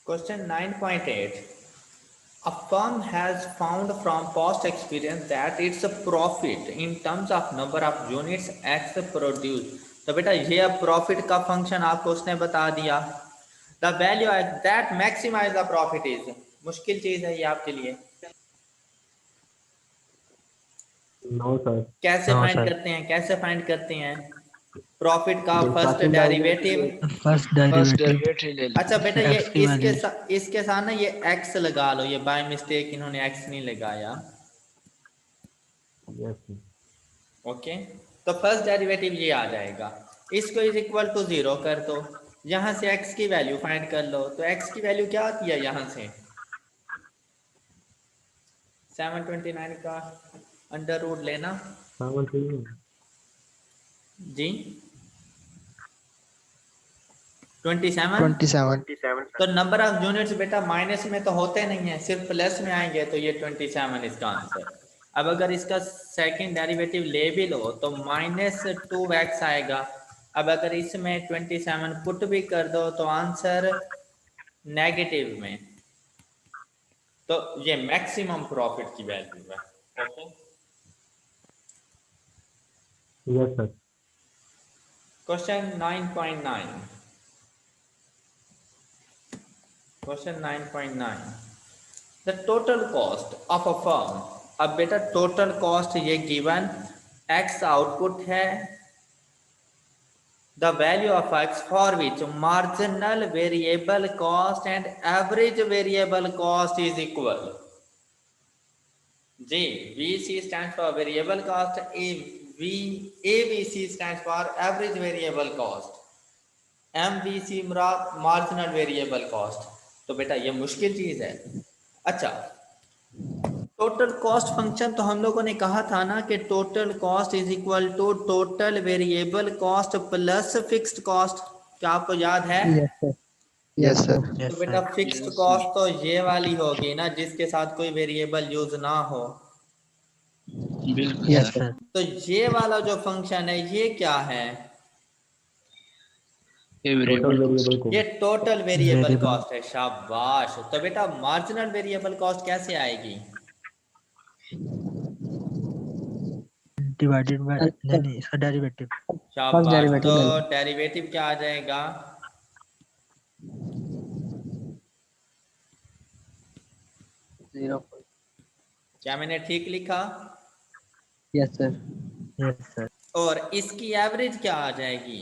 Question 9.8. A firm has found from past experience that its profit in terms of number of units X produced. तो बेटा ये अब profit का function आपको उसने बता दिया. The value that maximize the profit is. मुश्किल चीज है ये आपके लिए. No sir. कैसे No, फाइंड sir. करते हैं प्रॉफिट का first Partial derivative. First first derivative derivative ले लो। अच्छा बेटा ये X की value. इसके साथ ना ये x लगा लो. ये बाय मिस्टेक इन्होंने x नहीं लगाया. यस. ओके. तो फर्स्ट डेरिवेटिव ये आ जाएगा. इसको इज इक्वल टू 0 कर दो. यहां से x की वैल्यू फाइंड कर लो. तो x की वैल्यू क्या आती है यहां से 729 का अंडर रूट लेना. जी 27. तो नंबर ऑफ यूनिट्स बेटा माइनस में तो होते नहीं है, सिर्फ प्लस में आएंगे. तो ये 27 इसका आंसर. अब अगर इसका सेकंड डेरिवेटिव ले भी लो तो -2x आएगा. अब अगर इसमें 27 पुट भी कर दो तो आंसर नेगेटिव में. तो ये मैक्सिमम प्रॉफिट की वैल्यू है. Okay. Yes sir. Question 9.9. Question 9.9. The total cost of a firm. अब बेटा टोटल कॉस्ट ये गिवन x आउटपुट है. The value of x for which marginal variable cost and average variable cost is equal. J. VC stands for variable cost. ABC stands for average variable cost. MVC marginal variable cost. तो बेटा ये मुश्किल चीज है. अच्छा total cost function तो हम लोगों ने कहा था ना कि total cost is equal to total variable cost plus fixed cost. क्या आपको याद है? Yes sir. तो बेटा फिक्स्ड कॉस्ट तो ये वाली होगी ना जिसके साथ कोई वेरिएबल यूज ना हो. बिल्कुल यस सर। सर. तो ये वाला जो फंक्शन है ये क्या है? ये टोटल वेरिएबल वेरिएबल को ये टोटल वेरिएबल Variable. कॉस्ट है. शाबाश. तो बेटा मार्जिनल वेरिएबल कॉस्ट कैसे आएगी? डिवाइडेड बाय नहीं इसका डेरिवेटिव. शाबाश. तो डेरिवेटिव क्या आ जाएगा? क्या मैंने ठीक लिखा? Yes sir. Yes sir. और इसकी एवरेज क्या आ जाएगी?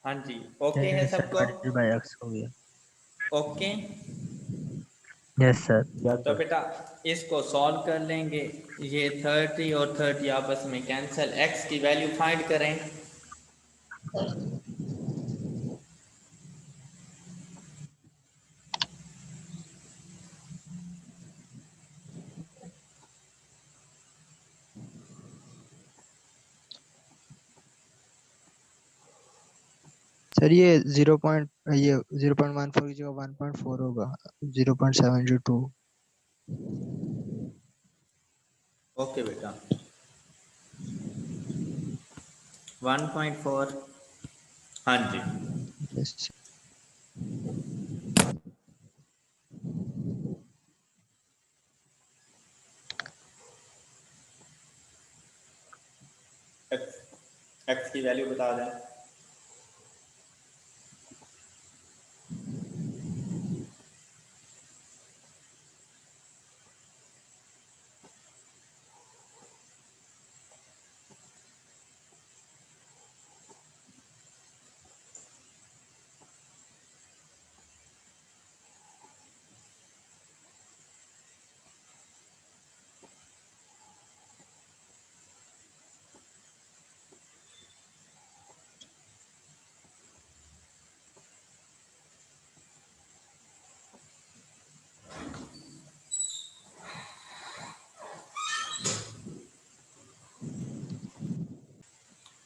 हाँ जी. ओके है सबको? डिवाइडेड बाय x हो गया. ओके. Yes sir. तो बेटा इसको सॉल्व कर लेंगे. ये 30 और 30 आपस में कैंसिल. x की वैल्यू फाइंड करें. सर ये 0.14 की जगह 1.4 होगा. 0.702. ओके बेटा 1.4. हाँ जी. यस. x की वैल्यू बता दें.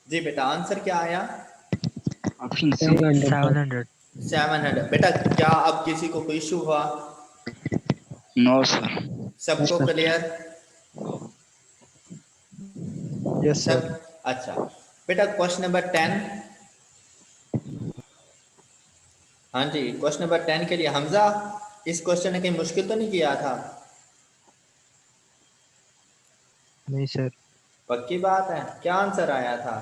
जी बेटा आंसर क्या आया? Option C 700. 700. बेटा क्या अब किसी को कोई इशू हुआ? No sir. सबको क्लियर? Yes, sir. सब अच्छा बेटा क्वेश्चन नंबर 10। हाँ जी क्वेश्चन नंबर 10 के लिए हमजा इस क्वेश्चन ने कहीं मुश्किल तो नहीं किया था? नहीं सर। पक्की बात है? क्या आंसर आया था?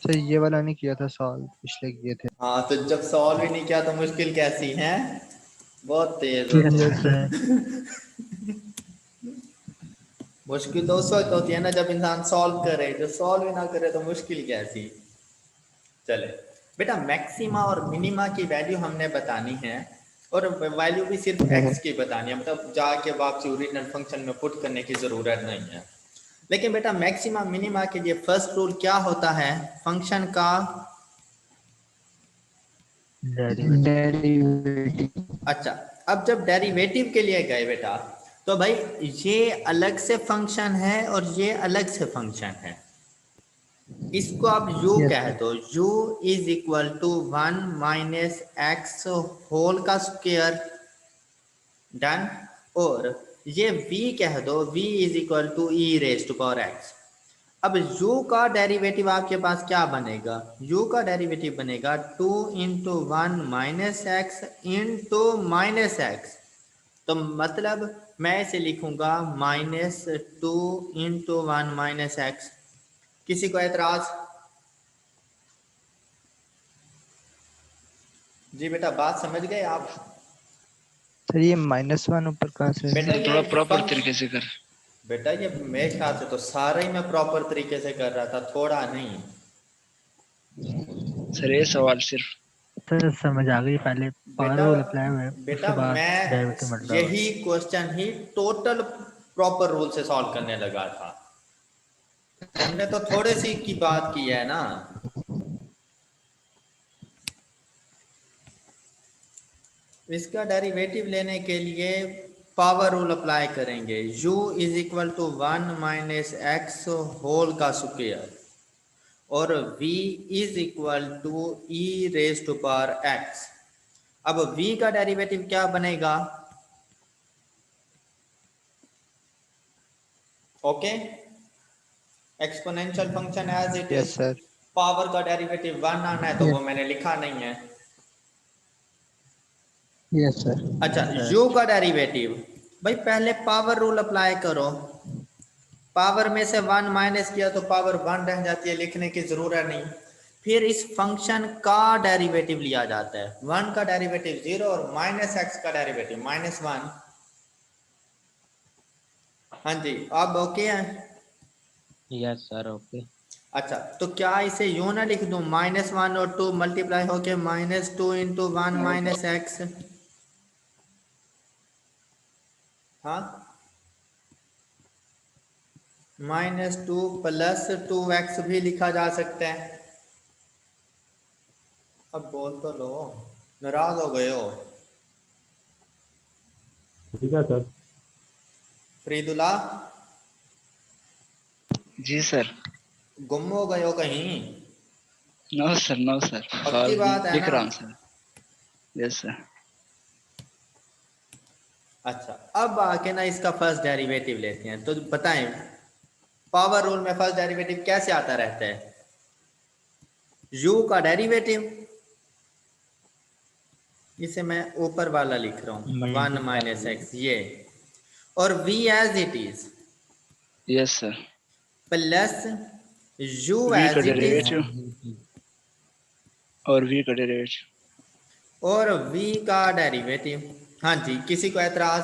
सर ये वाला नहीं किया था, सॉल्व पिछले किए थे। हाँ तो जब सॉल्व ही नहीं किया तो मुश्किल कैसी है? बहुत तेज हो Yes, तुम। sir. मुश्किल तो उस वक्त होती है ना जब इंसान सॉल्व करे, जो सॉल्व ही ना करे तो मुश्किल कैसी। चले बेटा मैक्सिमा और मिनिमा की वैल्यू हमने बतानी है और वैल्यू भी सिर्फ एक्स की बतानी है, मतलब जाके वापसी ओरिजिनल फंक्शन में पुट करने की जरूरत नहीं है। लेकिन बेटा मैक्सिमा मिनिमा के लिए फर्स्ट रूल क्या होता है फंक्शन का? Derivative. अच्छा अब जब डेरिवेटिव के लिए गए बेटा तो भाई ये अलग से फंक्शन है और ये अलग से फंक्शन है। इसको आप u Yes, कह sir. दो, u is equal to 1 minus x whole का स्क्वायर, डन। और ये v कह दो, v is equal to e raise to power x. अब u का डेरिवेटिव आपके पास क्या बनेगा? u का डेरिवेटिव बनेगा 2 into 1 minus x into minus x. तो मतलब मैं इसे लिखूंगा -2 इंटू 1 माइनस एक्स। किसी को एतराज? जी बेटा बात समझ गए आप? सर ये -1 ऊपर कहाँ से? बेटा सर ये थोड़ा प्रॉपर फंक्शन, तरीके से कर। बेटा ये मेरे ख्याल से तो सारा ही मैं प्रॉपर तरीके से कर रहा था, थोड़ा नहीं। सर ये सवाल सिर्फ सर समझ आ गई, पहले पावर बेटा रूल अप्लाई हुआ है, उसके बेटा बाद मैं डेरिवेटिव मत रहा हुआ। यही क्वेश्चन ही टोटल प्रॉपर रूल से सॉल्व करने लगा था। हमने तो थोड़े सी की बात की है ना। इसका डेरिवेटिव लेने के लिए पावर रूल अप्लाई करेंगे। u is equal to 1 minus x whole का स्क्वायर और v is equal to e raise to power x। अब v का डेरिवेटिव क्या बनेगा? Okay exponential function as it yes is. Sir. Power का derivative 1 आना है तो वो मैंने लिखा नहीं है। Yes sir. अच्छा u का डेरिवेटिव, भाई पहले पावर रूल अप्लाई करो। पावर में से 1 माइनस किया तो पावर 1 रह जाती है, लिखने की जरूरत नहीं। फिर इस फंक्शन का डेरिवेटिव लिया जाता है, 1 का डेरिवेटिव 0 और माइनस एक्स का डेरिवेटिव -1। हाँ जी अब ओके है? Yes sir okay. अच्छा तो क्या इसे यूं ना लिख दूं -1 और 2 मल्टीप्लाई होके -2 इंटू 1 माइनस एक्स? हाँ -2 प्लस 2x भी लिखा जा सकता है। अब बोल तो लो, नाराज हो गए हो? ठीक है सर। फरीदुल्ला जी सर। गुम हो गए हो कहीं? नो सर नो सर, पक्की बात है लिख ना? रहा हूँ सर। Yes sir. अच्छा अब आके ना इसका फर्स्ट डेरिवेटिव लेते हैं, तो बताएं पावर रूल में फर्स्ट डेरिवेटिव कैसे आता रहता है? u का डेरिवेटिव, इसे मैं ऊपर वाला लिख रहा हूँ 1 माइनस एक्स ये, और v as it is yes sir. Plus u v का एज इट इज डेरिवेटिव और वी का डेरिवेटिव। और v का डेरिवेटिव। हाँ जी किसी को एतराज?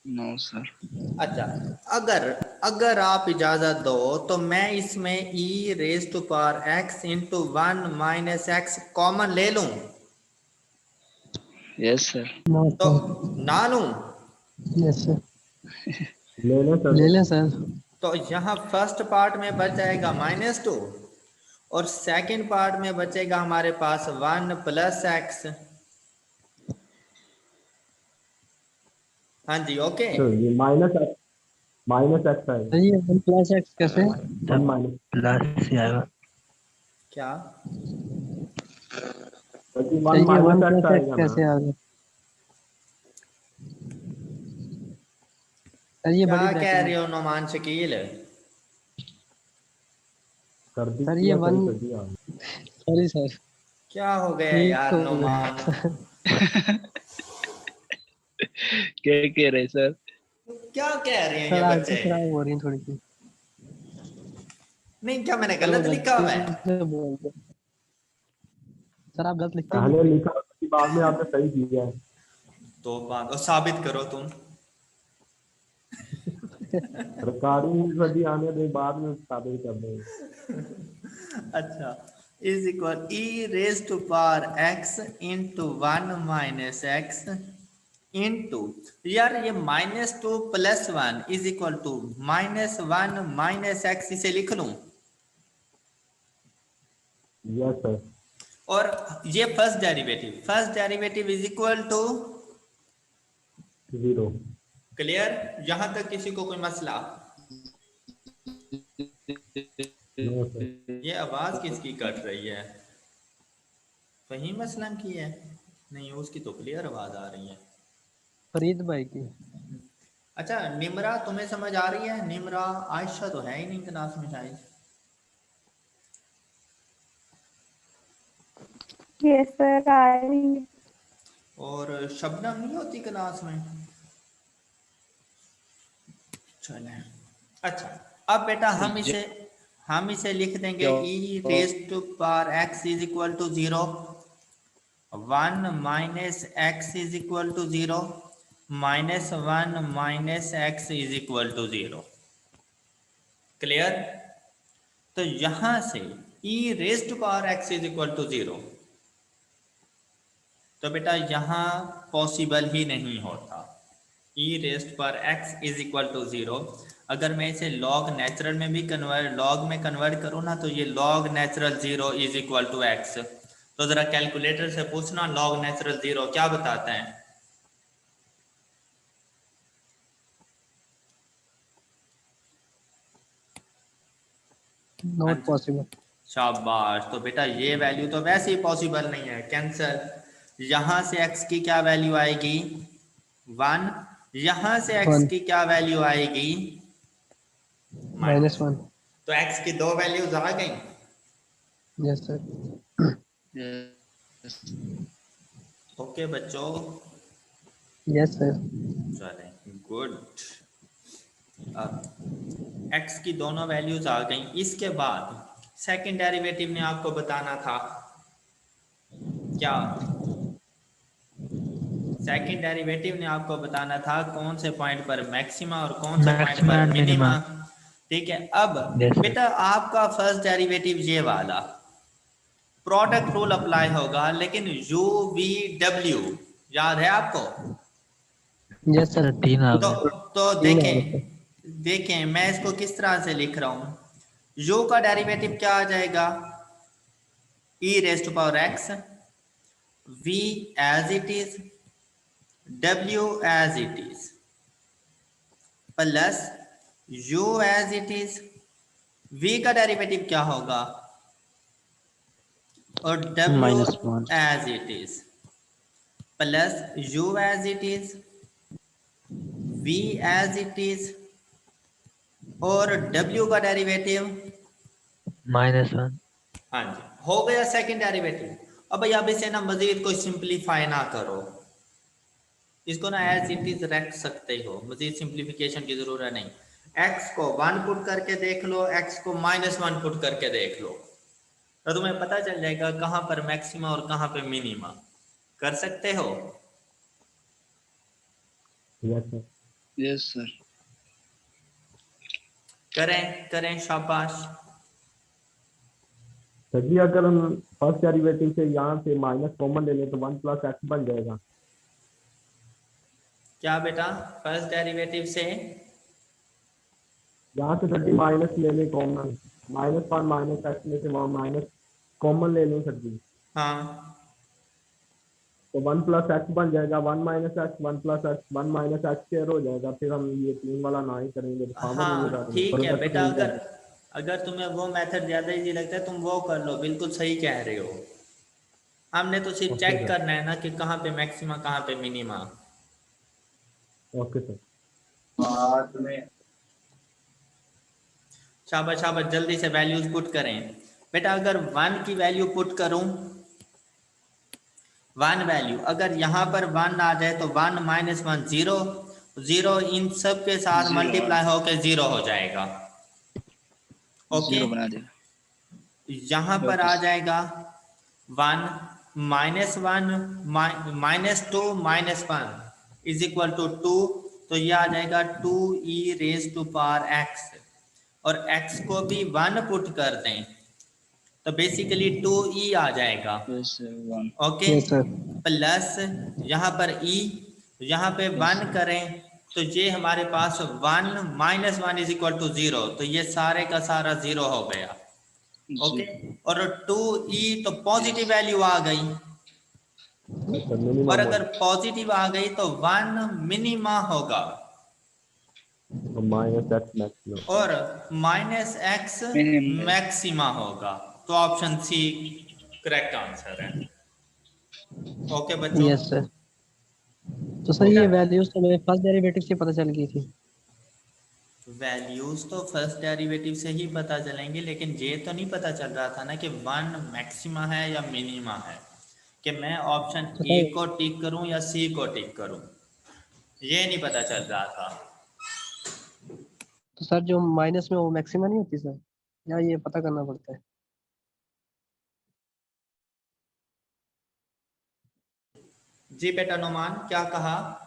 No sir. अच्छा अगर अगर आप इजाजत दो तो मैं इसमें e raise to power x into 1 minus x common ले लूं यस सर। तो ना लूं? Yes sir. ले लें सर। ले लें सर। तो यहाँ फर्स्ट पार्ट में बच जाएगा -2 और सेकंड पार्ट में बचेगा हमारे पास 1 प्लस एक्स। हाँ जी ओके। तो ये माइनस एक्स आएगा। सर ये 1 + x कैसे? 1 माइनस प्लस ही आएगा। क्या? क्योंकि सर 1 ये 1 माइनस एक्स + x आएगा ना। कैसे आ गया? सर ये क्या बड़ी कह ब्रैकेट रहे हो नोमान शकील? कर दी सर ये या वन, सही कर दिया? सॉरी सर, क्या हो गया ठीक यार तो हो नोमान? क्या कह रहे सर? क्या कह रहे हैं ये सर बच्चे? आंखें खराब हो रही हैं थोड़ी सी। नहीं, क्या मैंने सर वो गलत लिखा गलती हुआ है? से बोलते हैं। सर आप गलत लिखते ही पहले नहीं। लिखा उसके बाद में आपने सही किया है। तो बात साबित करो तुम। रिकॉर्डिंग सभी आने के बाद में साबित कर देंगे। अच्छा, is equal e raise to power x into one minus x into, यार ये -2 + 1 is equal to -1 minus x, इसे लिख लूं? Yes sir. और ये first derivative is equal to 0। Clear? यहां तक किसी को कोई मसला? No sir. ये आवाज किसकी कट रही है? फहीम असलम की है? नहीं, उसकी तो क्लियर आवाज आ रही है। फरीद भाई की। अच्छा, निमरा तुम्हें समझ आ रही है? निमरा, आयशा तो है ही नहीं क्लास में शायद। यस सर, आ रही है। और शबनम नहीं होती क्लास में? चले, अच्छा, अब बेटा हम इसे लिख देंगे e raise to power x is equal to 0, 1 minus x is equal to 0, -1 minus x is equal to 0। Clear? तो यहां से e raise to power x is equal to 0, तो बेटा यहां पॉसिबल ही नहीं होता। e raise to power x is equal to 0, अगर मैं इसे लॉग नेचुरल में भी लॉग में कन्वर्ट करूँ ना, तो ये log natural 0 is equal to x. तो जरा कैलकुलेटर से पूछना लॉग नेचुरल 0 क्या बताते हैं? हाँ नॉट जी, पॉसिबल। शाबाश। तो बेटा ये वैल्यू तो वैसे ही पॉसिबल नहीं है, कैंसल। यहां से x की क्या वैल्यू आएगी? 1। यहां से x 1 की क्या वैल्यू आएगी? -1। -1। तो x की दो वैल्यूज आ गई। Yes sir. यस ओके बच्चों, यस सर। चले, गुड। अब x की दोनों वैल्यूज आ गई। इसके बाद सेकंड डेरिवेटिव ने आपको बताना था क्या? सेकंड डेरिवेटिव ने आपको बताना था कौन से पॉइंट पर मैक्सिमा और कौन से पॉइंट मैक्सिमा पर एंड मिनिमा। मिनिमा। ठीक है, अब यस सर। बेटा आपका फर्स्ट डेरिवेटिव ये वाला प्रोडक्ट रूल अप्लाई होगा, लेकिन यू वी डब्ल्यू याद है आपको? यस सर, 3 आ तो गए। तो 3 आ गए सर। देखें मैं इसको किस तरह से लिख रहा हूं। u का डेरिवेटिव क्या आ जाएगा? e raise to power x, v as it is, w as it is, plus u as it is. v का डेरिवेटिव क्या होगा? और w -1। As it is, plus u as it is, v as it is, और w का derivative. -1। हाँ जी, हो गया second derivative. अब भाई अब इसे ना मजीद कोई सिंप्लीफाई ना करो, इसको ना एज इट इज रख सकते हो, मजीद सिंप्लीफिकेशन की जरूरत नहीं। x को 1 पुट करके देख लो, x को -1 पुट करके देख लो, तो तुम्हें पता चल जाएगा कहां पर मैक्सिमा और कहां पे मिनिमा। कर सकते हो? Yes sir. Yes sir. करें करें, शाबाश। सर जी अगर हम फर्स्ट डेरिवेटिव से यहाँ से माइनस कॉमन ले लें तो 1 + x बन जाएगा। क्या बेटा? फर्स्ट डेरिवेटिव से यहाँ से सर जी माइनस ले लें कॉमन, -1 माइनस एक्स में से वहाँ माइनस कॉमन ले लें सर जी, हाँ तो 1 + x बन जाएगा। 1 - x 1 + x 1 - x स्क्वायर हो जाएगा। फिर हम ये 3 वाला ना ही करेंगे, पावर रूल लगा हाँ, देंगे, ठीक है प्रोडक्ट बेटा। रूल अगर कर। अगर तुम्हें वो मेथड ज्यादा इजी लगता है तुम वो कर लो, बिल्कुल सही कह रहे हो। हमने तो सिर्फ ओके चेक सर। करना है ना कि कहाँ पे मैक्सिमा कहाँ पे मिनिमा। Okay sir. शाबाश शाबाश, जल्दी से वैल्यूज पुट करें बेटा। अगर 1 की वैल्यू पुट करूं, 1 वैल्यू अगर यहाँ पर 1 आ जाए तो 1 - 1 0, 0 इन सब के साथ Zero, मल्टीप्लाई होकर 0 हो जाएगा। ओके, 0 बना देगा। यहाँ पर Okay, आ sir. जाएगा 1 -2 -1 इज इक्वल टू 2, तो ये आ जाएगा 2e⁻x, और x को भी 1 पुट कर दें तो बेसिकली 2e आ जाएगा। Yes, sir. 1. Okay, Yes, sir. Plus यहाँ पर e, यहाँ पे 1 करें तो ये हमारे पास 1 - 1 इज इक्वल टू 0, तो ये सारे का सारा 0 हो गया। ओके, और 2e तो पॉजिटिव वैल्यू आ गई, अच्छा मिनिमम और अगर पॉजिटिव आ गई तो 1 मिनिमा होगा माइनस एक्स मैक्सिमम। और -x Minimum. मैक्सिमा होगा। तो ऑप्शन सी करेक्ट आंसर है। ओके बच्चों, यस सर। तो सर ये वैल्यूज तो मेरे फर्स्ट डेरिवेटिव से पता चल गई थी। वैल्यूज तो फर्स्ट डेरिवेटिव से ही पता चलेंगे, लेकिन ये तो नहीं पता चल रहा था ना कि 1 मैक्सिमा है या मिनिमा है, कि मैं ऑप्शन तो ए सर को टिक करूं या सी को टिक करूं, ये नहीं पता चल रहा था। तो सर जो माइनस में वो मैक्सिमा नहीं होती सर, या ये पता करना पड़ता है? जी बेटा नोमान क्या कहा?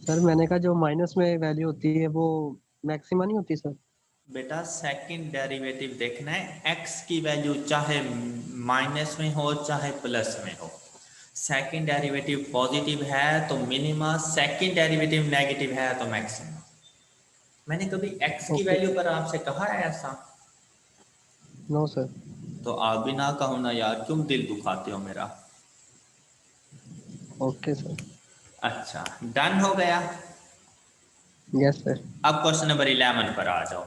सर मैंने कहा जो माइनस में वैल्यू होती है वो मैक्सिमा नहीं होती सर? बेटा सेकंड डेरिवेटिव देखना है, x की वैल्यू चाहे माइनस में हो चाहे प्लस में हो। सेकंड डेरिवेटिव पॉजिटिव है तो मिनिमा, सेकंड डेरिवेटिव नेगेटिव है तो मैक्सिमा। मैंने कभी x की वैल्यू पर आपसे कहा है ऐसा? No sir. तो आप भी ना कहो ना यार, क्यों दिल दुखाते हो मेरा। Okay sir. अच्छा डन हो गया। Yes sir. अब क्वेश्चन नंबर 11 पर आ जाओ।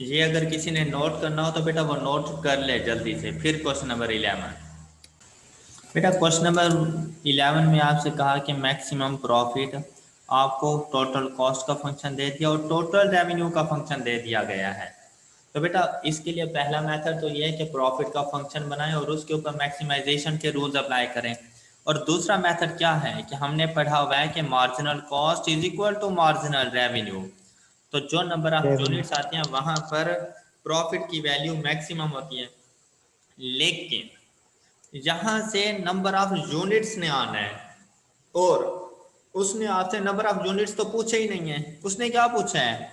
ये अगर किसी ने नोट करना हो तो बेटा वो नोट कर ले जल्दी से। फिर क्वेश्चन नंबर 11 बेटा, क्वेश्चन नंबर 11 में आपसे कहा कि मैक्सिमम प्रॉफिट आपको टोटल कॉस्ट का फंक्शन दे दिया और टोटल रेवेन्यू का फंक्शन दे दिया गया है। तो बेटा इसके लिए पहला मेथड तो ये है कि प्रॉफिट का फंक्शन बनाएं और उसके ऊपर मैक्सिमाइजेशन के रूल्स अप्लाई करें। और दूसरा मेथड क्या है कि हमने पढ़ा हुआ है कि marginal cost is equal to marginal revenue. तो जो नंबर ऑफ यूनिट्स आते हैं वहां पर प्रॉफिट की वैल्यू मैक्सिमम होती है, लेकिन यहां से नंबर ऑफ यूनिट्स ने आना है और उसने आपसे नंबर ऑफ यूनिट्स तो पूछे ही नहीं है। उसने क्या पूछा है?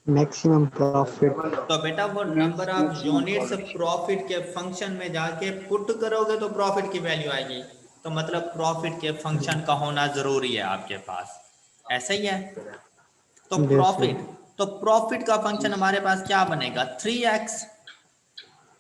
Maximum profit. तो बेटा वो नंबर ऑफ यूनिट्स प्रॉफिट के फंक्शन में जाके पुट करोगे तो प्रॉफिट की वैल्यू आएगी। तो मतलब प्रॉफिट के फंक्शन का होना जरूरी है आपके पास, ऐसा ही है। तो प्रॉफिट का फंक्शन हमारे पास क्या बनेगा? 3x।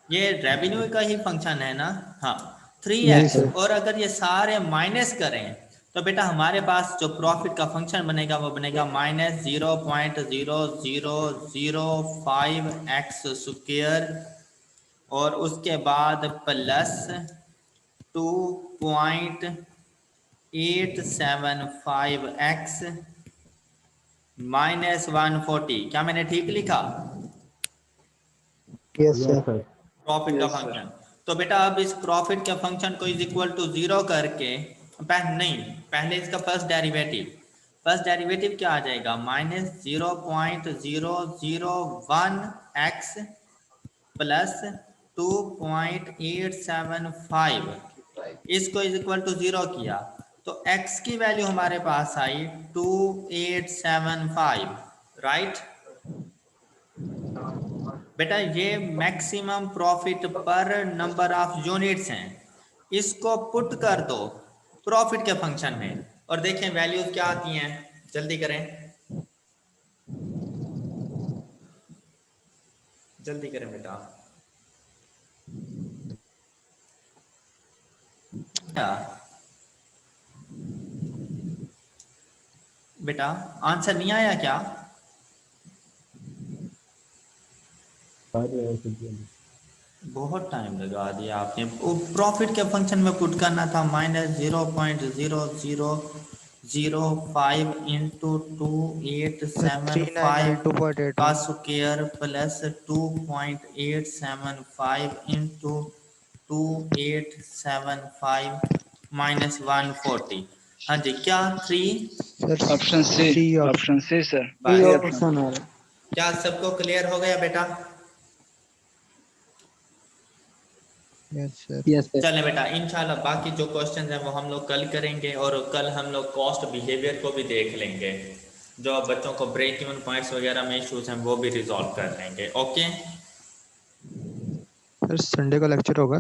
ये रेवेन्यू का ही फंक्शन है ना? हाँ 3x। और अगर ये सारे माइनस करें तो बेटा हमारे पास जो प्रॉफिट का फंक्शन बनेगा वो बनेगा -0.0005x² और उसके बाद प्लस 2.875x -140। क्या मैंने ठीक लिखा? Yes yes sir. Sir. Profit का फंक्शन। तो बेटा अब इस प्रॉफिट के फंक्शन को इज इक्वल टू 0 करके पहले इसका फर्स्ट डेरिवेटिव क्या आ जाएगा? -0.001x plus 2.875। इसको इज इक्वल टू 0 किया तो x की वैल्यू हमारे पास आई 2875, राइट? बेटा ये मैक्सिमम प्रॉफिट पर नंबर ऑफ यूनिट्स हैं, इसको पुट कर दो प्रॉफिट के फंक्शन में और देखें वैल्यूज क्या आती हैं। जल्दी करें, जल्दी करें बेटा। बेटा आंसर नहीं आया क्या? बहुत टाइम लगा दिया आपने। प्रॉफिट के फंक्शन में पुट करना था -0.00 05 into 2875 392.8 का स्क्वायर प्लस 2.875 into 2875 माइनस 140। हाँ जी, क्या 3? Sir option C, C option C sir, बस। C option. क्या सबको क्लियर हो गया बेटा? Yes sir. Yes sir. चलें बेटा, इंशाल्लाह बाकी जो क्वेश्चन हैं वो हम लोग कल करेंगे, और कल हम लोग कॉस्ट बिहेवियर को भी देख लेंगे। जो बच्चों को ब्रेक इवन पॉइंट्स वगैरह में इश्यूज हैं वो भी रिजॉल्व कर लेंगे। ओके सर संडे का लेक्चर होगा?